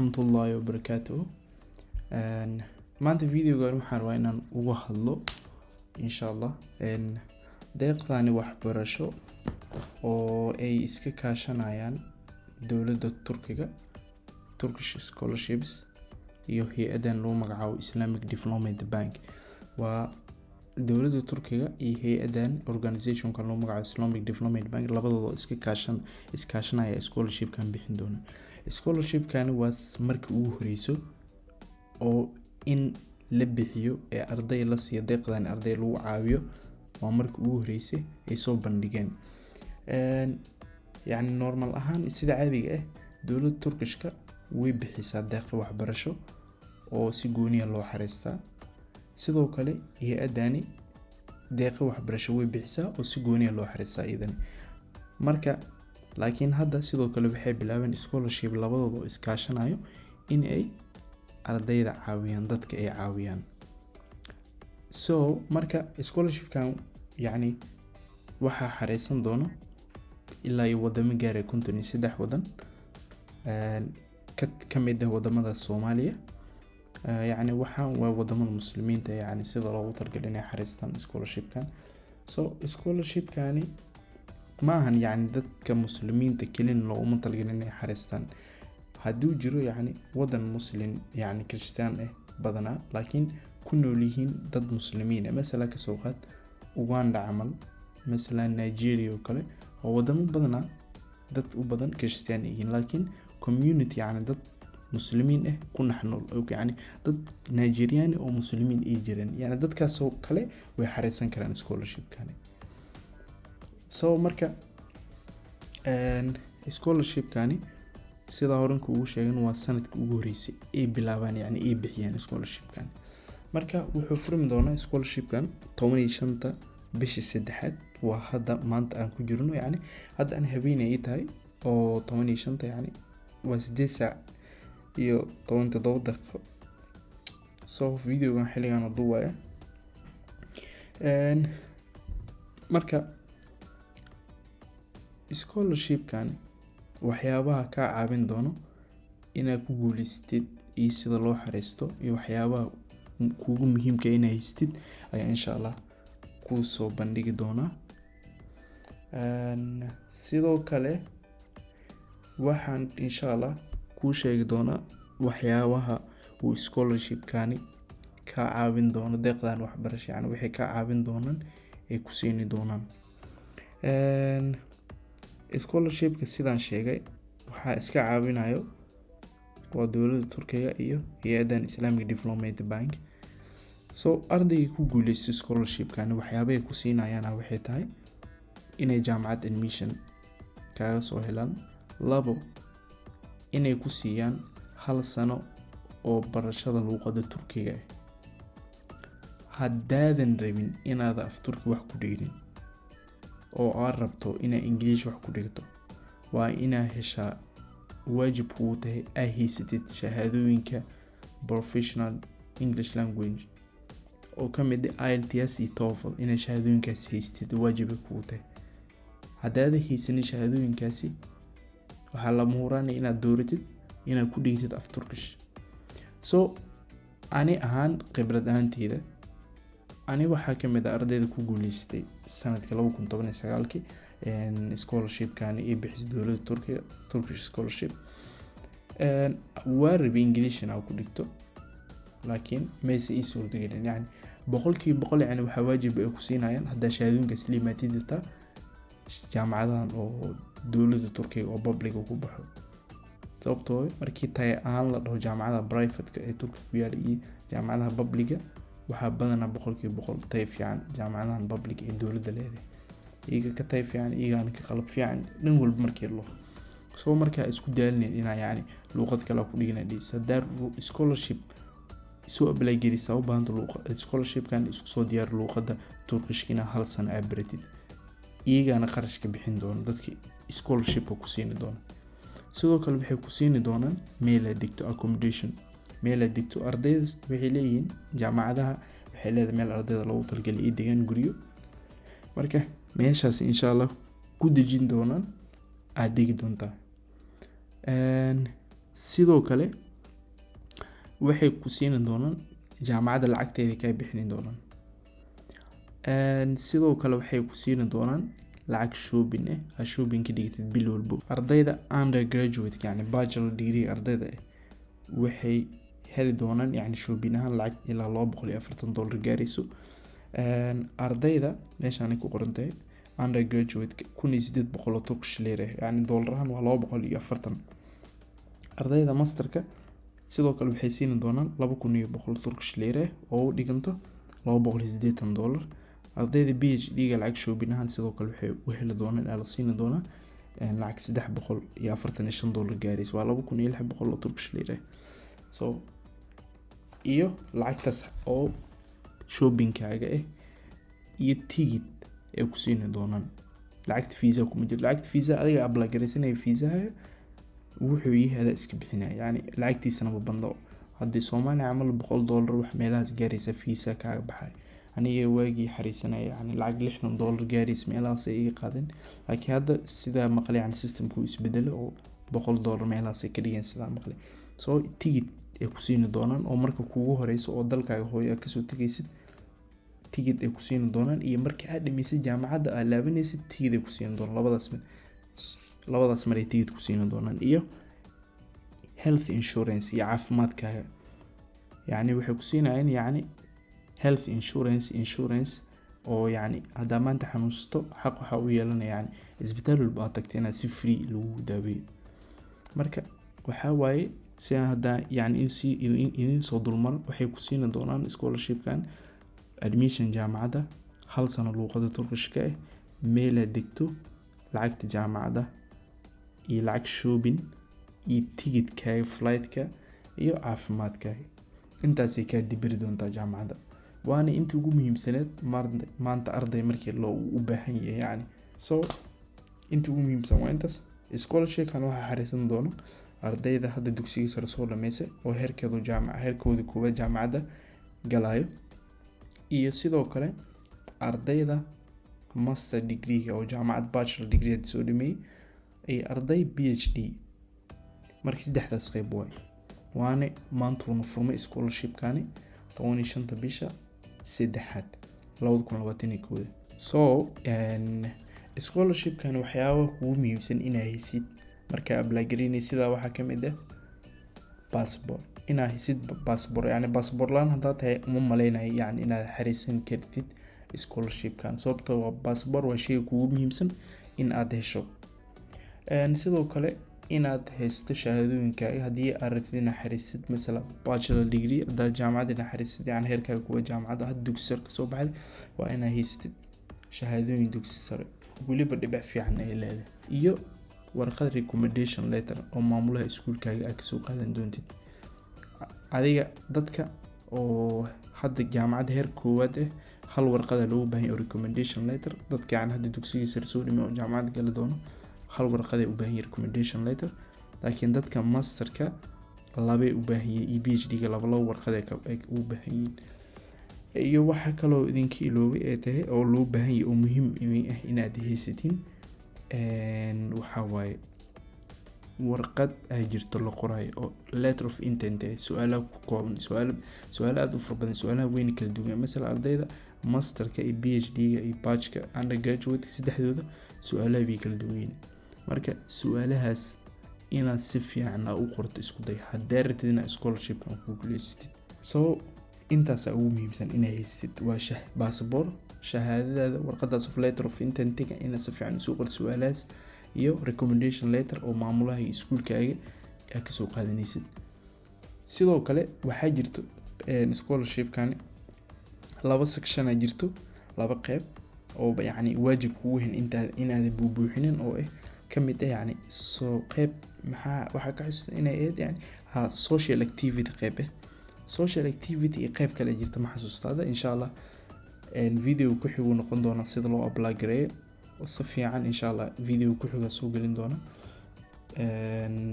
waraxmatullaahi wabarakaatuh. Maanta videogan waxaan rabaa inaan uga hadlo insha Allah deeqdani waxbarasho oo ay iska kaashanayaan dowladda Turkiga, Turkish Scholarships, iyo hay-adan loo magacaabo Islamic Development Bank. Waa dowladda Turkiga iyo hay-adan organizationka loo magacaabo Islamic Development Bank, labadooda iskaashanaya scholarshipkan bixin doona. Scholarshipkan waa markii ugu horeyso oo in la bixiyo ee arday la siiyo deeqdan arday lagu caawiyo, waa markii ugu horeysay ay soo bandhigeen. Yani normal ahaan sida caadiga ah dowladda Turkishka way bixisaa deeq waxbarasho oo si gooni ah loo xareystaa. Sidoo kale hay-adani deeq waxbarasho way bixisaa oo si gooni ah loo xareystaa iyadan. Marka laakiin hadda sidoo kale waxay bilaabeen scholarship labadooda oo iskaashanayo in ay ardayda caawiyaan, dadka ay caawiyaan. So marka scholarshipkan yani waxaa xareysan doono ilaa iyo wadamo gaaray 53 wadan ka mid ah wadamada Soomaaliya. Yani waxaan waa wadamada muslimiinta yani sida loogu talagalay inay xareystaan scholarshipkan. So scholarshipkani ma ahan yani dadka muslimiinta kaliya looguma talagalay inay xareystaan. Hadduu jiro yani wadan muslim yani Kristaan ah badanaa laakiin ku nool yihiin dad muslimiin ah, mesela ka soo qaad Uganda camal, mesela Nigeria oo kale, oo wadamo badanaa dad u badan Kristaan yihiin laakiin community yani dad muslimiin ah ku naxnool yani dad Nigerian oo muslimiin ay jiraan, yani dadkaas oo kale way xareysan karaan scholarshipkani. So marka scholarshipkani sida horan kuugu sheegan waa sanadkii ugu horeysay ay bilaabaan yani ay bixiyaan scholarshipkan. Marka wuxuu furmi doonaa scholarshipkan 15 bishii 3 waa hadda maanta aan ku jirno, yani hadda aan habeenay tahay oo 15 yani waa 8 saac iyo 17 daqiiqo. So videogan xiligan duubaya marka scholarshipkan waxyaabaha ka caawin doono inaad ku guuleystid iyo sida loo xareysto iyo waxyaabaha kuugu muhiimka inay haystid ayaa insha Allah ku soo bandhigi doona. Sidoo kale waxaan insha Allah ku sheegi doona waxyaabaha uu scholarshipkani ka caawin doono deeqdan waxbarasho, yani waxay ka caawin doonaan ay ku siini doonaan. Scholarshipka sidaan sheegay waxaa iska caawinayo waa dowladda Turkiga iyo hay-adan Islamic Development Bank. So ardayga ku guuleystay scholarshipkan waxyaabaha ku siinayaan waxay tahay inay jaamacad admission kaga soo helaan, 2 inay ku siiyaan 1 sano oo barashada luqadda Turkiga ah. Haddaadan rabin inaad af Turki wax ku dhigin oo aad rabto inaad English wax ku dhigto, waa inaad heshaa waajib kugu tahay aad haysatid shahaadooyinka professional English language oo ka mid ah IELTS iyo TOEFL. inaad shahaadooyinkaas haystid waajib kugu tahay. haddaad haysanin shahaadooyinkaasi waxaa la muhuraan inaad dooratid inaad ku dhigtid af Turkish. So ani ahaan khibrad ahaanteyda ani waxaa ka mid ah ardayda ku guuleystay sanadka 2019 scholarshipkan ay bixisay dowladda Turkiga, Turkish Scholarship. waa rabay English inaan ku dhigto laakiin mayse ii suurtagelin. yani 100% yani waxaa waajib ay ku siinayaan haddaa shahaadooyinkaas liimaatidta jaamacadahan oo dowladda Turkiga oo public ku baxo. sababtoo markii tahay aan la dhaho jaamacadaha private ee Turkiga ku yaal iyo jaamacadaha public waxaa badanaa 100% tahay fiican jaamacadahan public ee dowladda leedahay. iyaga ka tahay fiican, iyaga ka qalab fiican dhan walba markii loo. So marka isku daalin inaa yani luqad kale ku dhigana sadar scholarship soo apply garisa u baahan luqad scholarshipkan isku soo diyaar luqadda Turkishkina 1 sano aad baratid. iyagana qarashka bixin doona dadkii scholarshipka ku siin doona. sidoo kale waxay ku siin doonaan meel aad digto accommodation, meel aad digto. ardayda waxay leeyihiin jaamacadaha waxay leedahay meel ardayda loogu talagalay ay degaan guriyo. marka meeshaas insha Allah ku dejin doonaan aad digi doontaa. sidoo kale waxay ku siin doonaan jaamacadda lacagteeda kaa bixin doonaan. sidoo kale waxay ku siin doonaan lacag shopping ha shopping ka dhigtid bil walbo. ardayda undergraduate yani bachelor degree ardayda waxay heli doonaan yani shopping ahaan lacag ilaa $240 gaarayso. ardayda meeshaan ay ku qoran tahay undergraduate 1800 Turkish lira yani dollar ahaan waa 240. ardayda masterka sidoo kale waxay siin doonaan 2100 Turkish lira oo u dhiganto $280. ardayda PhD ga lacag shopping ahaan sidoo kale waxay u heli doonaan la siin doonaa lacag $345 gaarayso waa 2600 Turkish lira. so iyo lacagtaas oo shopping kaaga iyo ticket ay ku siin doonaan. lacagta visa kuma jiro. lacagta visa adiga apply gareysanay visa wuxuu yahay iska bixinaya yani lacagtiisana ma bando. hadii Soomaaliya camal $100 wax meelahaas gaaraysa visa kaaga baxay. aniga waagii xariisanay yani lacag $60 gaaraysa meelahaas ay iga qaadeen. laakiin hadda sida maqal yani systemku isbedelay oo $100 meelahaas ay ka dhigeen sida maqal. so ticket ay ku siin doonaan oo marka kuugu horeyso oo dalkaaga hooyo ka soo tagaysid ticket ay ku siin doonaan iyo marka aad dhameysay jaamacadda aad laabanaysid ticket ay ku siin doonaan. labadaas mar ay ticket ku siin doonaan iyo health insurance iyo caafimaadkaaga yani waxay ku siinayaan yani health insurance oo yani hadaa maanta xanuunsato xaq waxa u yeelanaya yani isbitaal walba aad tagtay inaad si free lagu daaweeyo. marka waxa waaye si hadaa yani in soo dulmar waxay ku siin doonaan scholarship-kan admission jaamacadda 1 sano luqadda Turkishka meel aad degto lacagta jaamacadda iyo lacag shopping iyo ticketkaaga flight-ka iyo caafimaadkaaga intaasay ka dibiri doontaa jaamacadda. waana inta ugu muhiimsaneed maanta arday markii loo u baahan yahay yani. so inta ugu muhiimsan waa intaas. scholarship-kan waxa xariisan doono ardayda hadda dugsiga sare soo dhameysay oo heerkooda koowaad jaamacadda galayo iyo sidoo kale ardayda master degree oo jaamacad bachelor degree soo dhameeyay ay arday PhD markii saddexdaas qayb waana maanta uu furmay scholarship-kani 15 bisha 3 2021. so scholarship-kan waxyaabo ugu muhiimsan inay haysid marka apply gareynay sida waxa kamid passport. inaa haysid passport yani passport laan hadaa tahay uma maleynayo yani inaad xariisan kartid scholarship-kan sababtoo waa passport waa shay ugu muhiimsan in aad hesho. sidoo kale inaad haysto shahaadooyinkaaga hadii aad rabtid inaad xariisid mesela bachelor degree hadaa jaamacadda inaad xariisid yani heerkaaga kuwa jaamacadda hadda dugsi sare ka soo baxday waa inaad haystid shahaadooyin dugsi sare weliba dhibic fiican ay leedahay iyo warqad recommendation letter oo maamulaha iskuulkaaga aad kasoo qaadan doontid. adiga dadka oo hadda jaamacadda heer koowaad hal warqad loogu baahan yahay recommendation letter. dadka yani hadda dugsiga sare soo dhimay oo jaamacadda gali doono hal warqad ay u baahan yihiin recommendation letter. laakiin dadka masterka labay u baahan yihiin iyo PhD ga laba warqad ay u baahan yihiin. iyo waxa kale oo idinka iloobay ee tahay oo loo baahan yahay oo muhiim ah inaad haysatiin waxa waaye warqad ay jirto la qorayo oo letter of intent su'aalaha ku kooban su'aalo aad u farabadan su'aalaha weyn kala duwan mesela ardayda masterka iyo PhD ga iyo bachelor undergraduate saddexdooda su'aalaha way kala duwan. marka su'aalahaas inaad si fiican u qorto isku day haddii rabtid inaad scholarship-kan ku guuleysatid. so intaas ugu muhiimsan inaad haysatid waa passport shahaadadaada warqadaas of letter of intent inaad si fiican u qorto su'aalahaas iyo recommendation letter oo maamulaha iskuulkaaga aad ka soo qaadanaysid. sidoo kale waxaa jirto scholarship-kan laba section ay jirto laba qayb oo yani waajib kugu hin inaad buubuuxinin oo kamid yani soo qayb waxa ka xasuusta inay yani social activity qayb social activity qayb kale jirta ma xasuustada insha Allah video ku xigu noqon doona sida loo apply gareeyo si fiican insha Allah video ku xiga soo gelin doona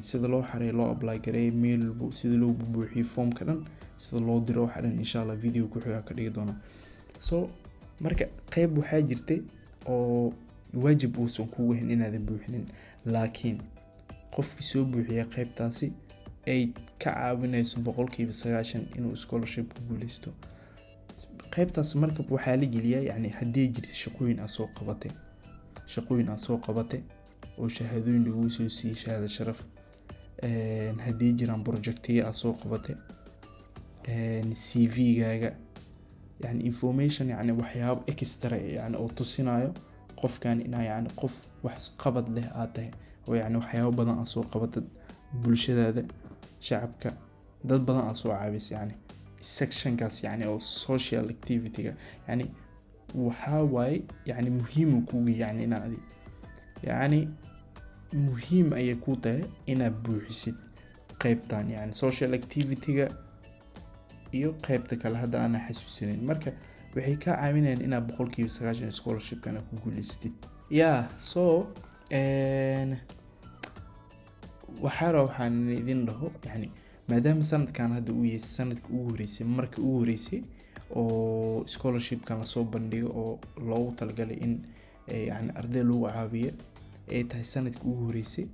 sida loo xareeyo loo apply gareeyo mail sida loo buuxiyo form ka dhan sida loo diro waxa dhan insha Allah video ku xiga ka dhigi doona. so marka qayb waxaa jirtay oo waajib uusan kugu hin inaad buuxinin laakiin qofkii soo buuxiya qaybtaasi ay ka caawinayso 90% inuu scholarship ku guuleysto. qaybtaas marka waxaa la geliyaa yani haddii jirto shaqooyin aad soo qabatay oo shahaadooyin lagu soo siiyay shahaado sharaf, haddii jiraan projectiyo aad soo qabatay, CV-gaaga, yani information yani waxyaabo extra yani oo tusinayo qofkan inaa yani qof wax qabad leh aad tahay, oo yani waxyaabo badan aad soo qabatay bulshadaada, shacabka, dad badan aad soo caawisay yani sectionkaas yani oo social activity-ga yani waxaa waaye yani muhiim kuuga yani inaad yani muhiim ayay ku tahay inaad buuxisid qaybtan yani social activity-ga iyo qaybta kale hadda aan xasuusinayn. marka waxay ka caawinayaan inaad 90% scholarship-kana ku guuleysatid. So waxaan idin dhaho yani maadaama sanadkan hadda uu yahay sanadka ugu horeysay, marka ugu horeysay oo scholarship-kan lasoo bandhigo oo loogu talagalay in yani arday lagu caawiyo ay tahay sanadka ugu horeysay,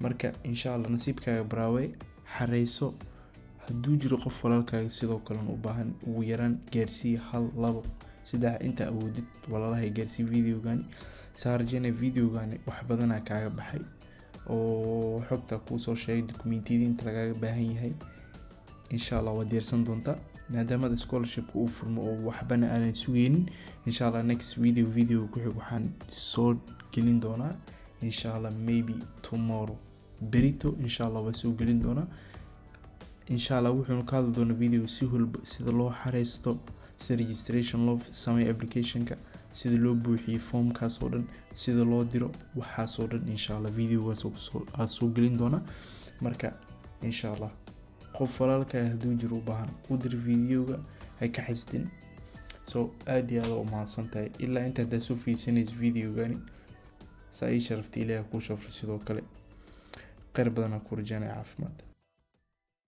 marka insha Allah nasiibkaaga braawe, xareyso. hadduu jiro qof walaalkaaga sidoo kale u baahan, ugu yaraan gaarsii 1, 2, 3 inta awoodid walaalahay gaarsii videogani. saarjene videogani wax badanaa kaaga baxay oo xogta kuu soo sheegay, dokumentiyada inta lagaaga baahan yahay insha Allah waa diirsan doontaa maadaama scholarship uu furmo oo waxbana aanan sugeynin. insha Allah next video ku xig waxaan soo gelin doonaa insha Allah maybe tomorrow, berito insha Allah waa soo gelin doonaa insha Allah. wuxuuna ka hadli doonaa video sida loo xareysto, sida registration loo sameeyo application-ka, sida loo buuxiyo formkaas oo dhan, sida loo diro waxaas oo dhan insha Allah videogaas oo soo gelin doona. marka insha Allah qof walaalka hadduu jiro u baahan u dir videoga, hay ka xistin. so aad iyo aad u mahadsantahay ilaa inta aad soo fiirsanayso videogani. saa ii sharaftay Ilaahay ku shafro sidoo kale. khayr badan ku rajaynaya caafimaad.